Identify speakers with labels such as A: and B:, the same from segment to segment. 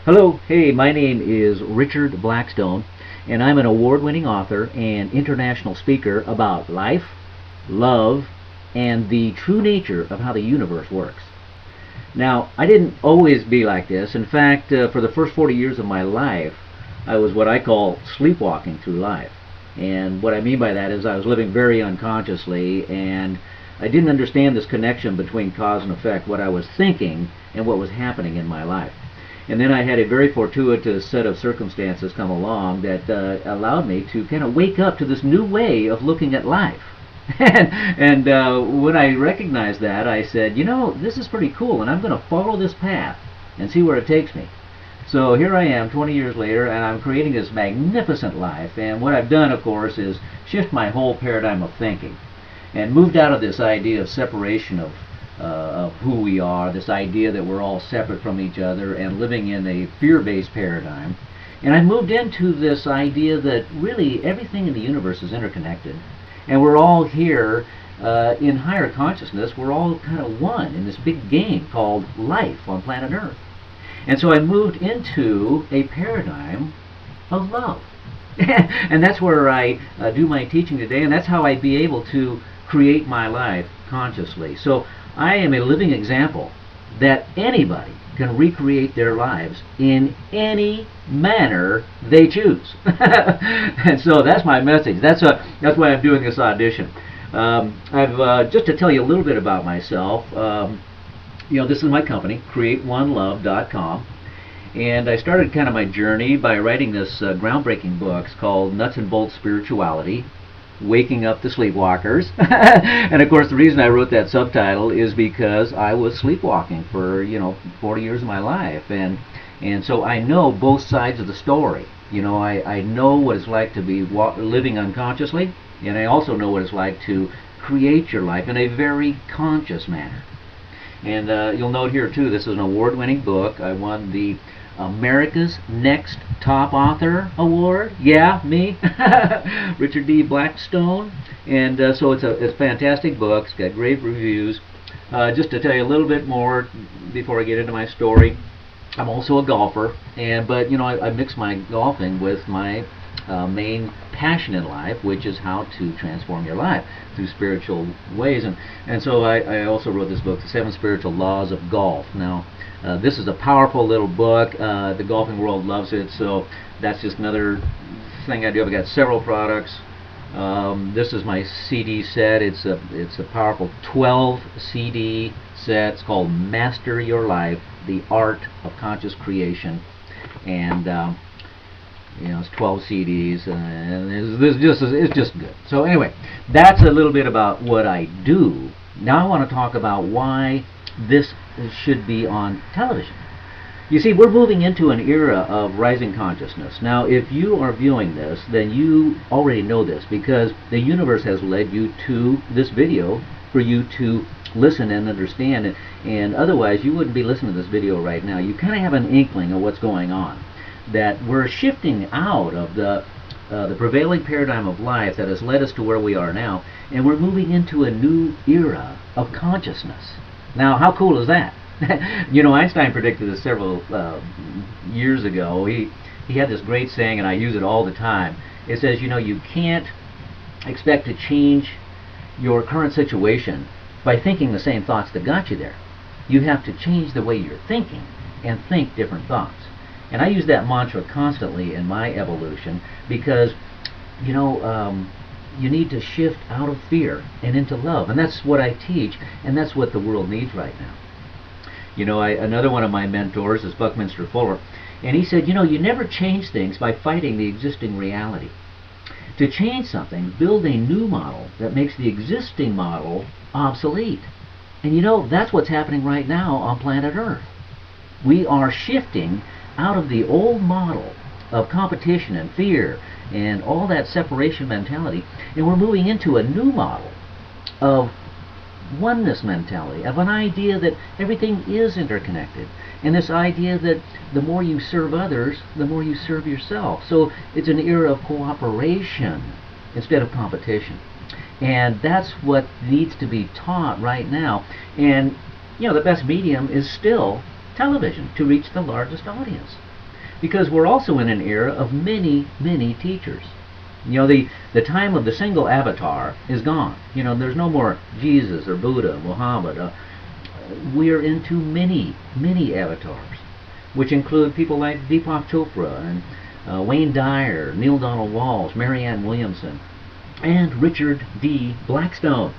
A: Hello, hey, my name is Richard Blackstone, and I'm an award-winning author and international speaker about life, love, and the true nature of how the universe works. Now, I didn't always be like this. In fact, for the first 40 years of my life, I was what I call sleepwalking through life. And what I mean by that is I was living very unconsciously, and I didn't understand this connection between cause and effect, what I was thinking and what was happening in my life. And then I had a very fortuitous set of circumstances come along that allowed me to kind of wake up to this new way of looking at life. and when I recognized that, I said, you know, this is pretty cool, and I'm going to follow this path and see where it takes me. So here I am 20 years later, and I'm creating this magnificent life. And what I've done, of course, is shift my whole paradigm of thinking and moved out of this idea of separation of who we are, this idea that we're all separate from each other and living in a fear-based paradigm. And I moved into this idea that really everything in the universe is interconnected. And we're all here in higher consciousness. We're all kind of one in this big game called life on planet Earth. And so I moved into a paradigm of love. And that's where I do my teaching today, and that's how I be able to create my life consciously. So I am a living example that anybody can recreate their lives in any manner they choose. And so that's my message. That's why I'm doing this audition. I've just to tell you a little bit about myself. This is my company, CreateOneLove.com, and I started kind of my journey by writing this groundbreaking book called Nuts and Bolts Spirituality, Waking Up the Sleepwalkers. And of course the reason I wrote that subtitle is because I was sleepwalking for 40 years of my life, and so I know both sides of the story. I know what it's like to be living unconsciously, and I also know what it's like to create your life in a very conscious manner. And you'll note here too, this is an award-winning book. I won the America's Next Top Author Award. Yeah, me, Richard D. Blackstone. And so it's a fantastic book. It's got great reviews. Just to tell you a little bit more before I get into my story, I'm also a golfer, but I mix my golfing with my main passion in life, which is how to transform your life through spiritual ways. And so I also wrote this book, The 7 Spiritual Laws of Golf. Now, this is a powerful little book. The golfing world loves it, so that's just another thing I do. I've got several products. This is my CD set. It's a powerful 12 CD set. It's called Master Your Life, The Art of Conscious Creation. And it's 12 CDs, and it's just good. So anyway, that's a little bit about what I do. Now I want to talk about why this should be on television. You see, we're moving into an era of rising consciousness. Now, if you are viewing this, then you already know this, because the universe has led you to this video for you to listen and understand, and otherwise you wouldn't be listening to this video right now. You kind of have an inkling of what's going on, that we're shifting out of the prevailing paradigm of life that has led us to where we are now, and we're moving into a new era of consciousness. Now, how cool is that? Einstein predicted this several years ago. He had this great saying, and I use it all the time. It says, you can't expect to change your current situation by thinking the same thoughts that got you there. You have to change the way you're thinking and think different thoughts. And I use that mantra constantly in my evolution because, you need to shift out of fear and into love. And that's what I teach, and that's what the world needs right now. Another one of my mentors is Buckminster Fuller, and he said, you never change things by fighting the existing reality. To change something, build a new model that makes the existing model obsolete. And that's what's happening right now on planet Earth. We are shifting out of the old model of competition and fear and all that separation mentality, and we're moving into a new model of oneness mentality, of an idea that everything is interconnected, and this idea that the more you serve others, the more you serve yourself. So it's an era of cooperation instead of competition, and that's what needs to be taught right now. And the best medium is still television to reach the largest audience. because we're also in an era of many, many teachers. You know, the time of the single avatar is gone. You know, there's no more Jesus or Buddha, Muhammad. We are into many, many avatars, which include people like Deepak Chopra and Wayne Dyer, Neil Donald Walsh, Marianne Williamson, and Richard D. Blackstone.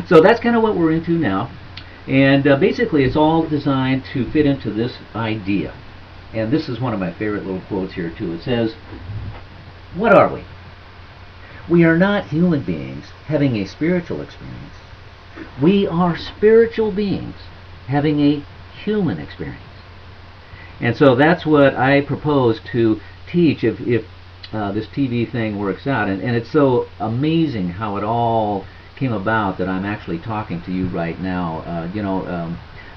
A: So that's kind of what we're into now. And basically it's all designed to fit into this idea. And this is one of my favorite little quotes here too. It says, "What are we? We are not human beings having a spiritual experience. We are spiritual beings having a human experience." And so that's what I propose to teach if this TV thing works out. And it's so amazing how it all came about that I'm actually talking to you right now.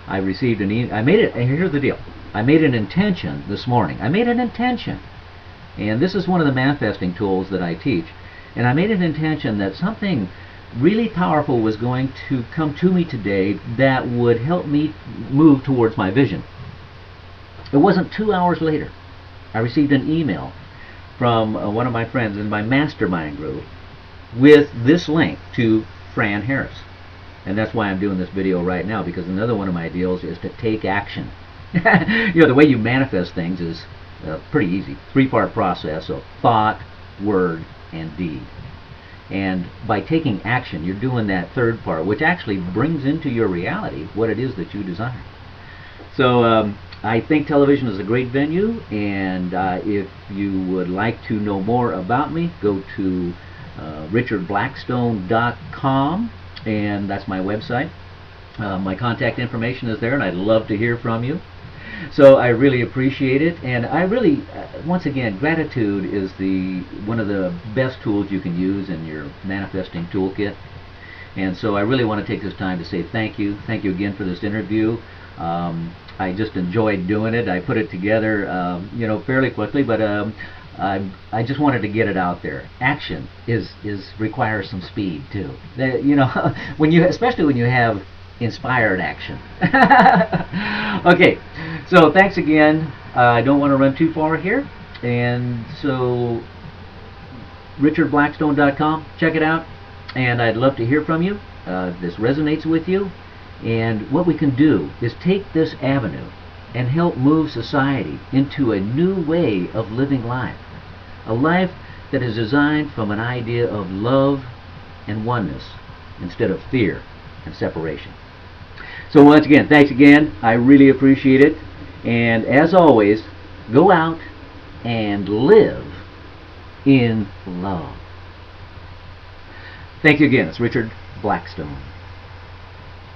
A: I received an email. I made it, and here's the deal. I made an intention this morning. I made an intention. And this is one of the manifesting tools that I teach. And I made an intention that something really powerful was going to come to me today that would help me move towards my vision. It wasn't 2 hours later. I received an email from one of my friends in my mastermind group with this link to Fran Harris. And that's why I'm doing this video right now, because another one of my deals is to take action. You know, the way you manifest things is pretty easy. 3-part process of thought, word, and deed. And by taking action, you're doing that third part, which actually brings into your reality what it is that you desire. So I think television is a great venue, and if you would like to know more about me, go to richardblackstone.com, and that's my website. My contact information is there, and I'd love to hear from you. So I really appreciate it, and I really, once again, gratitude is one of the best tools you can use in your manifesting toolkit. And so I really want to take this time to say thank you. Thank you again for this interview. I just enjoyed doing it. I put it together, fairly quickly, but I just wanted to get it out there. Action requires some speed too. Especially when you have inspired action. Okay, so thanks again. I don't want to run too far here, and so richardblackstone.com, check it out, and I'd love to hear from you. This resonates with you, and what we can do is take this avenue and help move society into a new way of living life, a life that is designed from an idea of love and oneness instead of fear and separation. So once again, thanks again. I really appreciate it. And as always, go out and live in love. Thank you again. It's Richard Blackstone.